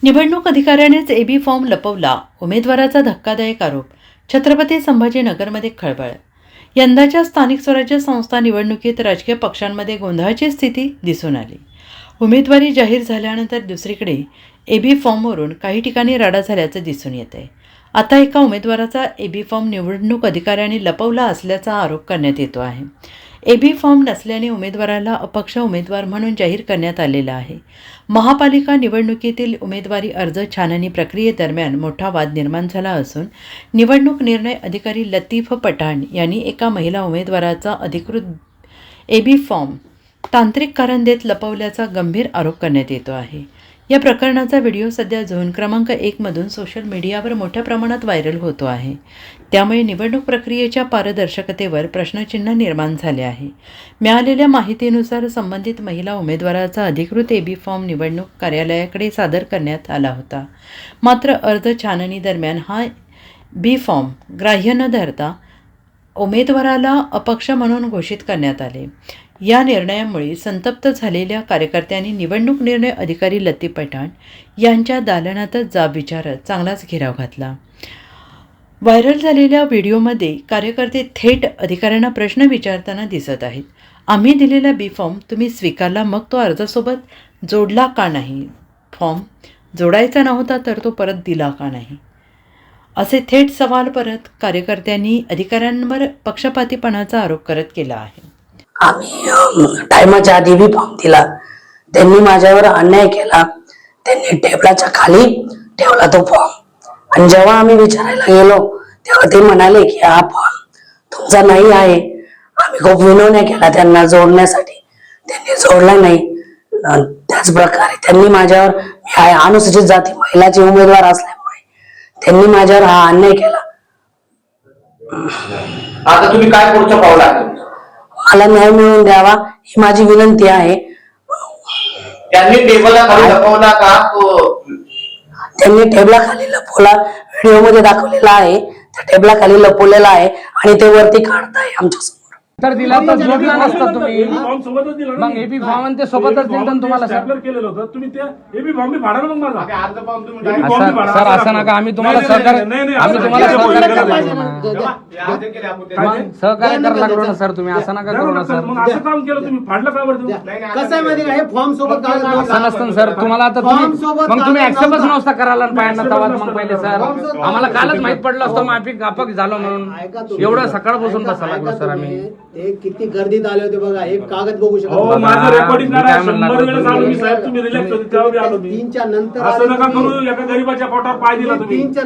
निवडणूक अधिकाऱ्यानेच AB form लपवला, उमेदवाराचा धक्कादायक आरोप. छत्रपती संभाजीनगरमध्ये खळबळ. यंदाच्या स्थानिक स्वराज्य संस्था निवडणुकीत राजकीय पक्षांमध्ये गोंधळाची स्थिती दिसून आली. उमेदवारी जाहीर झाल्यानंतर दुसरीकडे एबी फॉर्मवरून काही ठिकाणी राडा झाल्याचं दिसून येत आहे. आता एका उमेदवाराचा एबी फॉर्म निवडणूक अधिकाऱ्याने लपवला असल्याचा आरोप करण्यात येतो आहे. एबी फॉर्म नसल्याने उमेदवाराला अपक्ष उमेदवार म्हणून जाहीर करण्यात आलेला आहे. महापालिका निवडणुकीतील उमेदवारी अर्ज छाननी प्रक्रियेदरम्यान मोठा वाद निर्माण झाला असून निवडणूक निर्णय अधिकारी लतीफ पठाण यांनी एका महिला उमेदवाराचा अधिकृत एबी फॉर्म तांत्रिक कारण देत लपवल्याचा गंभीर आरोप करण्यात येतो आहे. या प्रकरणाचा व्हिडिओ सध्या झोन क्रमांक 1मधून सोशल मीडियावर मोठ्या प्रमाणात व्हायरल होतो आहे. त्यामुळे निवडणूक प्रक्रियेच्या पारदर्शकतेवर प्रश्नचिन्ह निर्माण झाले आहे. मिळालेल्या माहितीनुसार संबंधित महिला उमेदवाराचा अधिकृत एबी फॉर्म निवडणूक कार्यालयाकडे सादर करण्यात आला होता. मात्र अर्ज छाननी दरम्यान हा बी फॉर्म ग्राह्य न धरता उमेदवाराला अपक्ष म्हणून घोषित करण्यात आले. या निर्णयामुळे संतप्त झालेल्या कार्यकर्त्यांनी निवडणूक निर्णय अधिकारी लतीफ पठाण यांच्या दालनातच जाब विचारत चांगलाच घेराव घातला. व्हायरल झालेल्या व्हिडिओमध्ये कार्यकर्ते थेट अधिकाऱ्यांना प्रश्न विचारताना दिसत आहेत. आम्ही दिलेला बी फॉर्म तुम्ही स्वीकारला, मग तो अर्जासोबत जोडला का नाही? फॉर्म जोडायचा नव्हता तर तो परत दिला का नाही? असे थेट सवाल परत कार्यकर्त्यांनी अधिकाऱ्यांवर पक्षपातीपणाचा आरोप करत केला आहे. आम्ही टायमाच्या आधी बी फॉर्म दिला, त्यांनी माझ्यावर अन्याय केला. त्यांनी टेबलाच्या खाली ठेवला तो फॉर्म, आणि जेव्हा आम्ही विचारायला गेलो तेव्हा ते म्हणाले की हा फॉर्म तुमचा नाही आहे. आम्ही खूप विनवण्या केला त्यांना जोडण्यासाठी, त्यांनी जोडला नाही. त्याच प्रकारे त्यांनी माझ्यावर, मी आहे अनुसूचित जाती महिलाचे उमेदवार असल्यामुळे त्यांनी माझ्यावर हा अन्याय केला. आता तुम्ही काय पुढचं पाऊल आहे? मला न्याय मिळवून द्यावा ही माझी विनंती आहे. त्यांनी टेबला खाली लपवला का? त्यांनी टेबला खाली लपवला, व्हिडिओ मध्ये दाखवलेला आहे. त्या टेबला खाली लपवलेला आहे आणि ते वरती काढताय आमच्या समोर. तर दिला तर जोडला नसता तुम्ही, मग एबी फॉर्म आणि ते सोबतच दिलं तुम्हाला. केलेलं होतं तुम्ही ते एबी फॉर्म मी फाडा ना मग माझा सर असं नका, आम्ही तुम्हाला सहकार्य करायला लागलो ना सर. तुम्ही असं नका करू ना सर. असं काम केलं तुम्ही, फाडलं का बरं? कसं आहे माहिती का, हे फॉर्म सोबत असं नसतं सर. तुम्हाला आता मग तुम्ही ऍक्सेप्टच नव्हता करायला पाहिजे ना तेव्हा. मग पहिले सर आम्हाला कालच माहित पडलं असतं मग अपक झालो म्हणून. एवढं सकाळपासून बसायला लागलो सर आम्ही. ते किती गर्दीत आले होते बघा, एक कागद बघू शकतो. हो, माझं रेकॉर्डिंग करा. 100 वेळेस आलो मी साहेब, तुम्ही रिलॅक्स होते तेव्हा बी आलो मी. 3च्या नंतर असं नका करू, एका गरीबाच्या पोटावर पाय दिला तुम्ही. 3च्या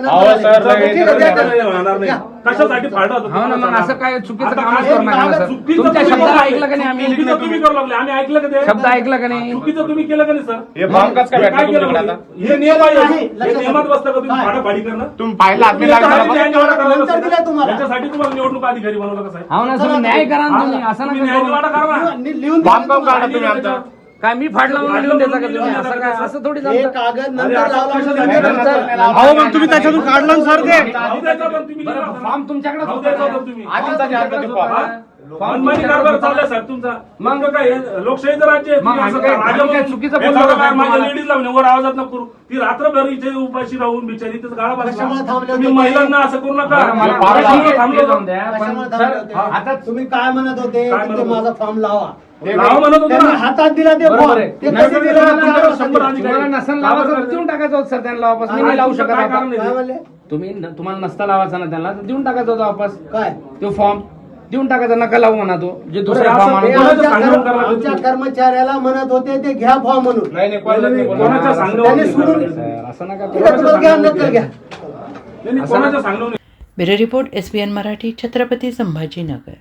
होणार नाही. कशासाठी फाडा होता? हो ना, मग असं काय चुकीचं कामच करू नका ना सर. तुमच्या शब्द ऐकलं का नाही आम्ही? चुकीचं तुम्ही करू लागले, आम्ही ऐकलं का ते? शब्द ऐकलं का नाही? चुकीचं तुम्ही केलं का नाही सर? हे फॉर्म कसं काय काय केलं भेटलं? म्हणजे? हे नियम आहे, हे नियमात बसतं का तुम्ही फाडाफाडी करणं? तुम्ही पाहिलं आम्ही त्याच्यासाठी तुम्हाला निवडणूक अधिकारी बनवलं कसं आहे? हो ना सर, न्याय करा ना तुम्ही. असं तुम्ही नका न्याय करू. निवाडा करा ना. लिहून फॉर्म काढून काढा तुम्ही आमचा. काय मी फाडला म्हणून लिहून देता का तुम्ही? असं काय, असं थोडी हे चालतं. कागद अरे, नंतर असं लावला कशासाठी? अहो, मग तुम्ही त्याच्यातून काढलं ना सर ते. राहू द्यायचं पण तुम्ही बरं, लिहिलं होतं ना. फॉर्म तुमच्याकडेच राहू होता द्यायचं ना? होतं तुम्ही. आधीचा तुमच्याकडेच होता ना? फॉर्म मनमानी तुमच्याकडेच कारभार होता. चाललाय साहेब तुमचा. मग मग काय लोकशाहीचं राज्य आहे. मग तुम्ही असं आम्ही काय- राजा आम्ही काय म्हणून चुकीचं हे बोललो सगळं का काय माझ्या तुम्हाला? लेडीजला म्हणे वर आवाजात नको करू. ती रात्रभर इथे उपाशी राहून बिचारी तिथं गाळा कशामुळे बसला. थांबले तुम्ही होते? महिलांना असं करू नका. बरं, मला- कशामुळे थांबलो हे जाऊन होतो? द्या. पण कशामुळे सर, थांबले होते? आता तुम्ही काय म्हणत होते काय की म्हणत ते होते? माझा फॉर्म लावा. लावा म्हणत होतो त्यांनी ना. हातात दिला ते बरोबर फॉर्म. आहे. ते नाही, कसे नाही, दिले? नाही, तुम्हाला शंभर सांगितलं. अधिकारी. तुम्हाला नसन लावायचं देऊन टाकायचं होतं सर त्यांना वापस. मी नाही लावू शकत काय आता. कारण नाही? काय म्हणले? तुम्ही तुम्हाला नसता लावायचा ना त्यांना, तर देऊन टाकायचा होता वापस. काय तो फॉर्म देऊन टाकायचा, नका लावू म्हणा तो. जे दुसरे बरं, फॉर्म असं ते आणून कोणाचं आमच्या सांगणं करायला आमच्या तुम्ही? कर्मचाऱ्याला म्हणत होते ते घ्या फॉर्म म्हणून. नाही, नाही, कोणाच्या सांगण्यावर त्यांनी नाही सोडून करायचं. सर, असं नका ठीक आहे, तुम्हाला घ्या नक्कल घ्या. नाही, कोणाच्या सांगण्यावर नाही. Bureau report SBN Marathi, Chhatrapati Sambhajinagar.